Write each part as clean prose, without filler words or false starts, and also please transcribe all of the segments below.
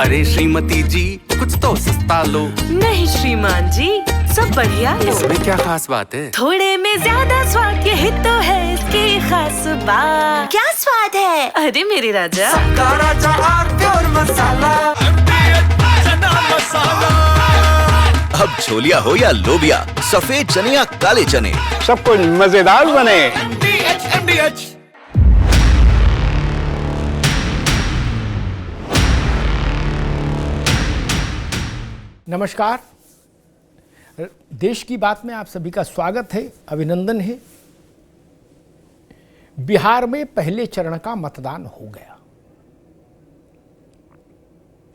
अरे श्रीमती जी कुछ तो सस्ता लो। नहीं श्रीमान जी, सब बढ़िया लो। इसमें क्या खास बात है? थोड़े में ज्यादा स्वाद, यही तो है इसकी खास बात। क्या स्वाद है? अरे मेरे राजा, सबका राजा आरती और मसाला। अब छोलिया हो या लोबिया, सफेद चने या काले चने, सब कुछ मजेदार बने। नमस्कार, देश की बात में आप सभी का स्वागत है, अभिनंदन है। बिहार में पहले चरण का मतदान हो गया।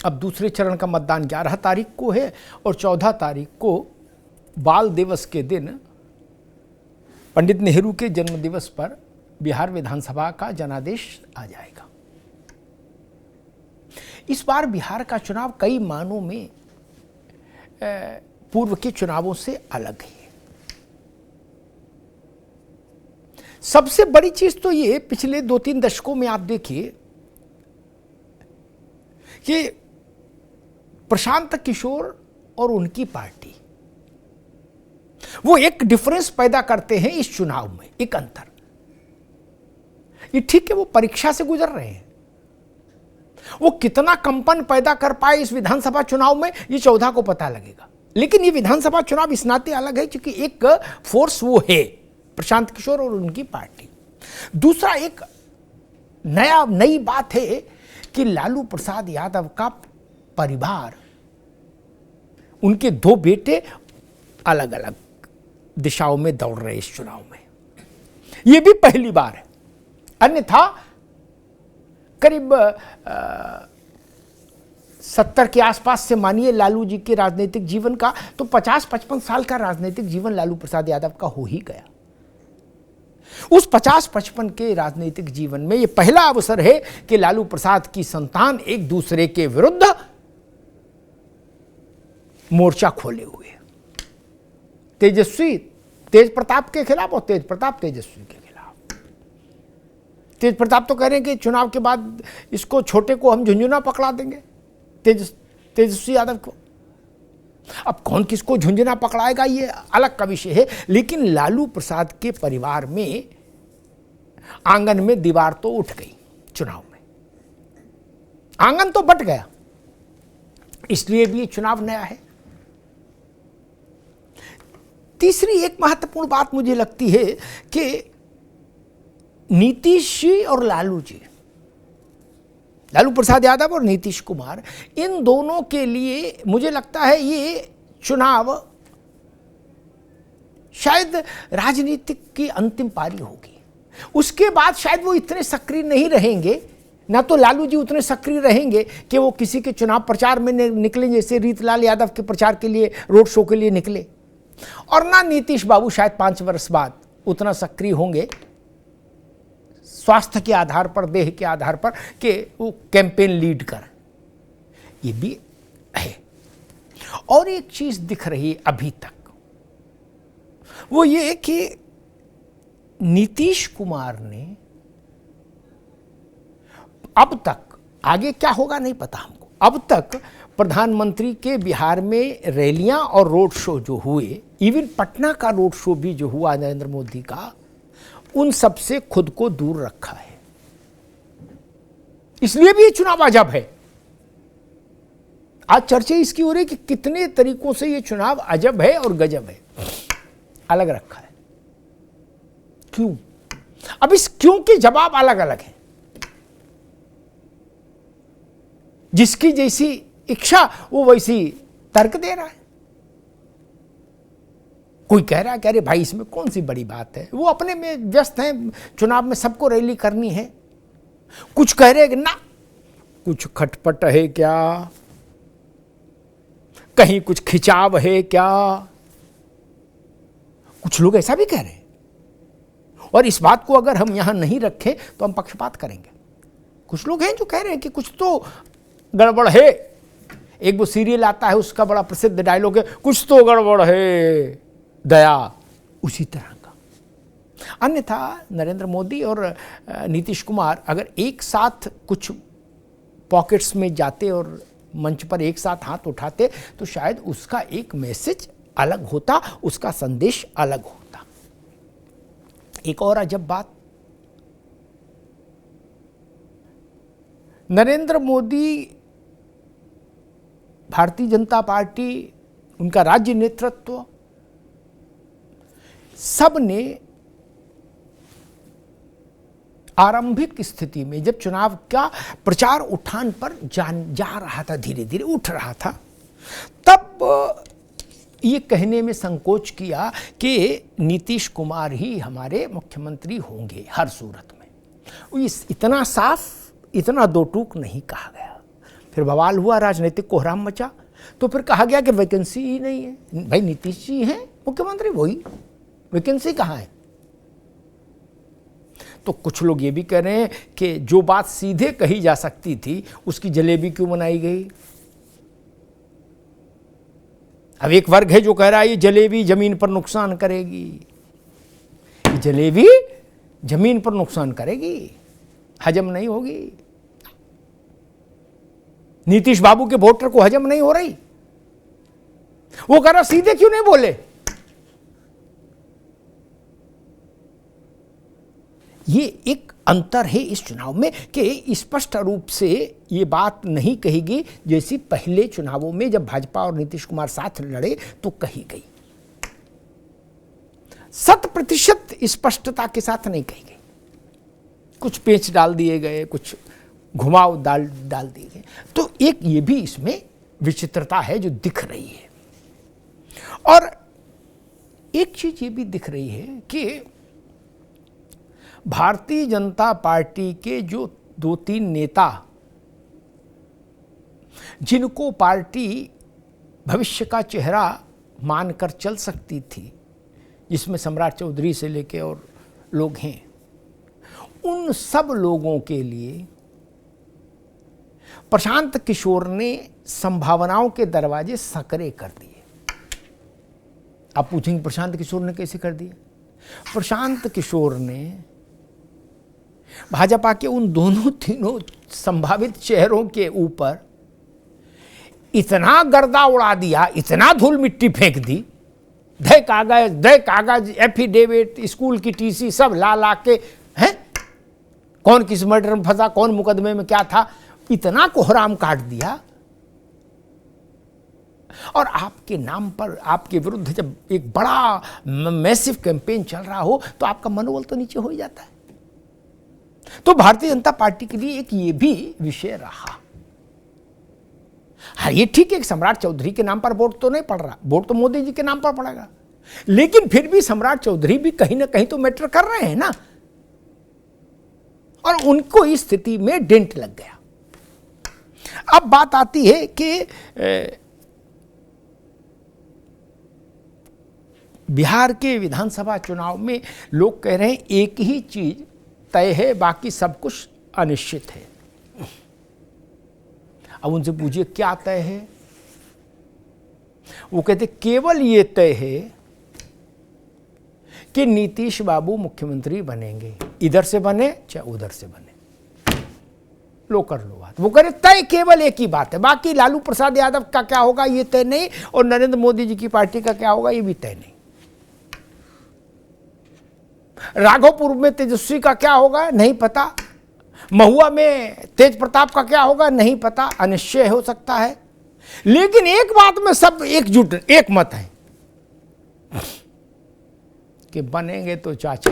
अब दूसरे चरण का मतदान 11 तारीख को है और 14 तारीख को बाल दिवस के दिन पंडित नेहरू के जन्मदिवस पर बिहार विधानसभा का जनादेश आ जाएगा। इस बार बिहार का चुनाव कई मानों में पूर्व के चुनावों से अलग है। सबसे बड़ी चीज तो ये, पिछले 2-3 दशकों में आप देखिए कि प्रशांत किशोर और उनकी पार्टी वो एक डिफरेंस पैदा करते हैं इस चुनाव में, एक अंतर। ये ठीक है, वो परीक्षा से गुजर रहे हैं। वो कितना कंपन पैदा कर पाए इस विधानसभा चुनाव में, ये 14 को पता लगेगा। लेकिन ये विधानसभा चुनाव इस नाते अलग है क्योंकि एक फोर्स वो है प्रशांत किशोर और उनकी पार्टी। दूसरा, एक नई बात है कि लालू प्रसाद यादव का परिवार, उनके 2 बेटे अलग अलग दिशाओं में दौड़ रहे इस चुनाव में। यह भी पहली बार है। अन्यथा करीब 70 के आसपास से मानिए लालू जी के राजनीतिक जीवन का, तो 50-55 साल का राजनीतिक जीवन लालू प्रसाद यादव का हो ही गया। उस 50-55 के राजनीतिक जीवन में यह पहला अवसर है कि लालू प्रसाद की संतान एक दूसरे के विरुद्ध मोर्चा खोले हुए। तेजस्वी तेज प्रताप के खिलाफ और तेज प्रताप तेजस्वी के खिलाफ। तेज प्रताप तो कह रहे हैं कि चुनाव के बाद इसको छोटे को हम झुंझुना पकड़ा देंगे, तेजस्वी यादव को। अब कौन किसको झुंझुना पकड़ाएगा ये अलग का विषय है। लेकिन लालू प्रसाद के परिवार में आंगन में दीवार तो उठ गई चुनाव में, आंगन तो बट गया। इसलिए भी ये चुनाव नया है। तीसरी एक महत्वपूर्ण बात मुझे लगती है कि नीतीश जी और लालू जी, लालू प्रसाद यादव और नीतीश कुमार, इन दोनों के लिए मुझे लगता है ये चुनाव शायद राजनीतिक की अंतिम पारी होगी। उसके बाद शायद वो इतने सक्रिय नहीं रहेंगे, ना तो लालू जी उतने सक्रिय रहेंगे कि वो किसी के चुनाव प्रचार में निकले जैसे रीतलाल यादव के प्रचार के लिए, रोड शो के लिए निकले, और ना नीतीश बाबू शायद 5 वर्ष बाद उतना सक्रिय होंगे स्वास्थ्य के आधार पर, देह के आधार पर, कि वो कैंपेन लीड करें। ये भी है। और एक चीज दिख रही है अभी तक, वो ये कि नीतीश कुमार ने अब तक, आगे क्या होगा नहीं पता हमको, अब तक प्रधानमंत्री के बिहार में रैलियां और रोड शो जो हुए, इवन पटना का रोड शो भी जो हुआ नरेंद्र मोदी का, उन सब से खुद को दूर रखा है। इसलिए भी ये चुनाव अजब है। आज चर्चा इसकी हो रही कि कितने तरीकों से ये चुनाव अजब है और गजब है, अलग रखा है। क्यों? अब इस क्यों के जवाब अलग अलग हैं। जिसकी जैसी इच्छा वो वैसी तर्क दे रहा है। कोई कह रहा है कि अरे भाई इसमें कौन सी बड़ी बात है, वो अपने में व्यस्त हैं, चुनाव में सबको रैली करनी है। कुछ कह रहे हैं कि ना कुछ खटपट है क्या, कहीं कुछ खिंचाव है क्या। कुछ लोग ऐसा भी कह रहे हैं, और इस बात को अगर हम यहां नहीं रखें तो हम पक्षपात करेंगे। कुछ लोग हैं जो कह रहे हैं कि कुछ तो गड़बड़ है। एक वो सीरियल आता है, उसका बड़ा प्रसिद्ध डायलॉग है, कुछ तो गड़बड़ है दया, उसी तरह का। अन्यथा नरेंद्र मोदी और नीतीश कुमार अगर एक साथ कुछ पॉकेट्स में जाते और मंच पर एक साथ हाथ उठाते तो शायद उसका एक मैसेज अलग होता, उसका संदेश अलग होता। एक और अजब बात, नरेंद्र मोदी, भारतीय जनता पार्टी, उनका राज्य नेतृत्व, सब ने आरंभिक स्थिति में जब चुनाव का प्रचार उठान पर जा रहा था, धीरे धीरे उठ रहा था, तब ये कहने में संकोच किया कि नीतीश कुमार ही हमारे मुख्यमंत्री होंगे हर सूरत में। इतना साफ, इतना दो टूक नहीं कहा गया। फिर बवाल हुआ, राजनीतिक कोहराम मचा, तो फिर कहा गया कि वैकेंसी ही नहीं है। भाई नीतीश जी हैं मुख्यमंत्री, वही वैकेंसी कहाँ है? तो कुछ लोग ये भी कह रहे हैं कि जो बात सीधे कही जा सकती थी उसकी जलेबी क्यों बनाई गई। अब एक वर्ग है जो कह रहा है ये जलेबी जमीन पर नुकसान करेगी, ये जलेबी जमीन पर नुकसान करेगी, हजम नहीं होगी, नीतीश बाबू के वोटर को हजम नहीं हो रही। वो कह रहा सीधे क्यों नहीं बोले। ये एक अंतर है इस चुनाव में कि स्पष्ट रूप से ये बात नहीं कही गई जैसी पहले चुनावों में जब भाजपा और नीतीश कुमार साथ लड़े तो कही गई। 100% स्पष्टता के साथ नहीं कही गई, कुछ पेच डाल दिए गए, कुछ घुमाव डाल दिए गए। तो एक ये भी इसमें विचित्रता है जो दिख रही है। और एक चीज ये भी दिख रही है कि भारतीय जनता पार्टी के जो 2-3 नेता जिनको पार्टी भविष्य का चेहरा मानकर चल सकती थी, जिसमें सम्राट चौधरी से लेके और लोग हैं, उन सब लोगों के लिए प्रशांत किशोर ने संभावनाओं के दरवाजे सकरे कर दिए। आप पूछेंगे प्रशांत किशोर ने कैसे कर दिए? प्रशांत किशोर ने भाजपा के उन तीनों संभावित चेहरों के ऊपर इतना गर्दा उड़ा दिया, इतना धूल मिट्टी फेंक दी, दे कागज, एफिडेविट, स्कूल की टीसी सब ला के, हैं कौन किस मर्डर में फंसा, कौन मुकदमे में क्या था, इतना कोहराम काट दिया। और आपके नाम पर, आपके विरुद्ध जब एक बड़ा मैसिव कैंपेन चल रहा हो तो आपका मनोबल तो नीचे हो ही जाता है। तो भारतीय जनता पार्टी के लिए एक ये भी विषय रहा। हाँ, ये ठीक है कि सम्राट चौधरी के नाम पर वोट तो नहीं पड़ रहा, वोट तो मोदी जी के नाम पर पड़ेगा, लेकिन फिर भी सम्राट चौधरी भी कहीं ना कहीं तो मैटर कर रहे हैं ना, और उनको इस स्थिति में डेंट लग गया। अब बात आती है कि बिहार के विधानसभा चुनाव में लोग कह रहे हैं एक ही चीज तय है, बाकी सब कुछ अनिश्चित है। अब उनसे पूछिए क्या तय है? वो कहते केवल ये तय है कि नीतीश बाबू मुख्यमंत्री बनेंगे, इधर से बने चाहे उधर से बने, लो कर लो बात। वो कह रहे तय केवल एक ही बात है, बाकी लालू प्रसाद यादव का क्या होगा ये तय नहीं, और नरेंद्र मोदी जी की पार्टी का क्या होगा ये भी तय नहीं, राघोपुर में तेजस्वी का क्या होगा नहीं पता, महुआ में तेज प्रताप का क्या होगा नहीं पता, अनिश्चय हो सकता है। लेकिन एक बात में सब एकजुट, एक मत है कि बनेंगे तो चाचा।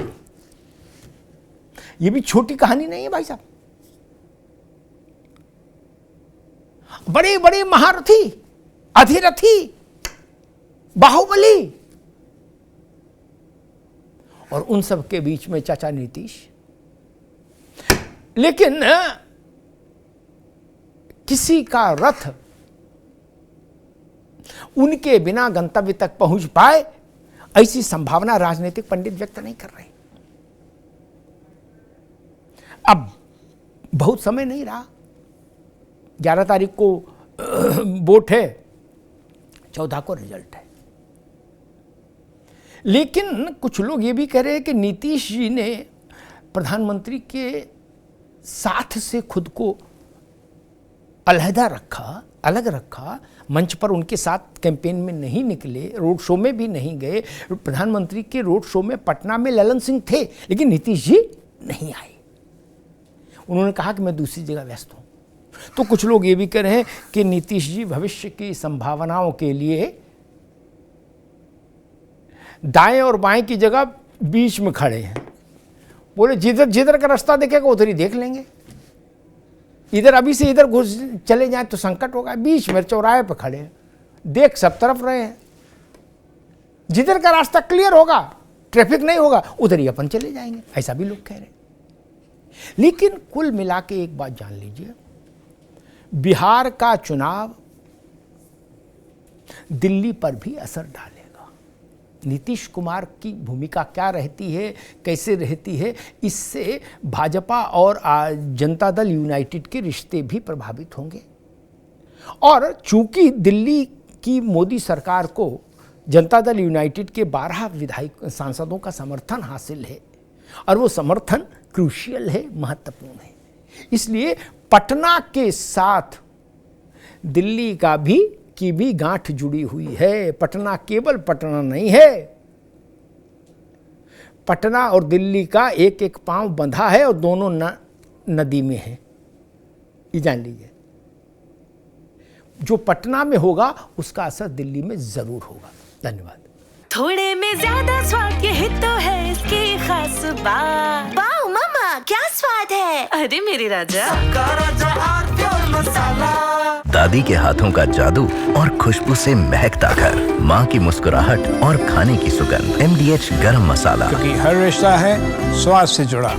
ये भी छोटी कहानी नहीं है भाई साहब। बड़े बड़े महारथी, अधिरथी, बाहुबली, और उन सब के बीच में चाचा नीतीश। लेकिन किसी का रथ उनके बिना गंतव्य तक पहुंच पाए, ऐसी संभावना राजनीतिक पंडित व्यक्त नहीं कर रहे। अब बहुत समय नहीं रहा, 11 तारीख को वोट है, 14 को रिजल्ट है। लेकिन कुछ लोग ये भी कह रहे हैं कि नीतीश जी ने प्रधानमंत्री के साथ से खुद को अलहदा रखा अलग रखा, मंच पर उनके साथ कैंपेन में नहीं निकले, रोड शो में भी नहीं गए। प्रधानमंत्री के रोड शो में पटना में ललन सिंह थे, लेकिन नीतीश जी नहीं आए। उन्होंने कहा कि मैं दूसरी जगह व्यस्त हूं। तो कुछ लोग ये भी कह रहे हैं कि नीतीश जी भविष्य की संभावनाओं के लिए दाएं और बाएं की जगह बीच में खड़े हैं। बोले जिधर जिधर का रास्ता देखेगा उधर ही देख लेंगे, इधर अभी से इधर घुस चले जाएं तो संकट होगा। बीच में चौराहे पर खड़े हैं, देख सब तरफ रहे हैं, जिधर का रास्ता क्लियर होगा, ट्रैफिक नहीं होगा, उधर ही अपन चले जाएंगे, ऐसा भी लोग कह रहे हैं। लेकिन कुल मिला के एक बात जान लीजिए, बिहार का चुनाव दिल्ली पर भी असर डालेगा। नीतीश कुमार की भूमिका क्या रहती है, कैसे रहती है, इससे भाजपा और जनता दल यूनाइटेड के रिश्ते भी प्रभावित होंगे। और चूंकि दिल्ली की मोदी सरकार को जनता दल यूनाइटेड के 12 विधायक सांसदों का समर्थन हासिल है, और वो समर्थन क्रूशियल है, महत्वपूर्ण है, इसलिए पटना के साथ दिल्ली की भी गांठ जुड़ी हुई है। पटना केवल पटना नहीं है, पटना और दिल्ली का एक एक पांव बंधा है और दोनों नदी में है, ये जान लीजिए। जो पटना में होगा उसका असर दिल्ली में जरूर होगा। धन्यवाद। थोड़े में ज्यादा स्वाद, यही तो है इसकी खास बात। वाओ मम्मा, क्या स्वाद है। अरे मेरे राजा, सबका राजा आरती और मसाला। दादी के हाथों का जादू और खुशबू से महकता घर, माँ की मुस्कुराहट और खाने की सुगंध। MDH गरम मसाला। क्योंकि हर रिश्ता है स्वाद से जुड़ा।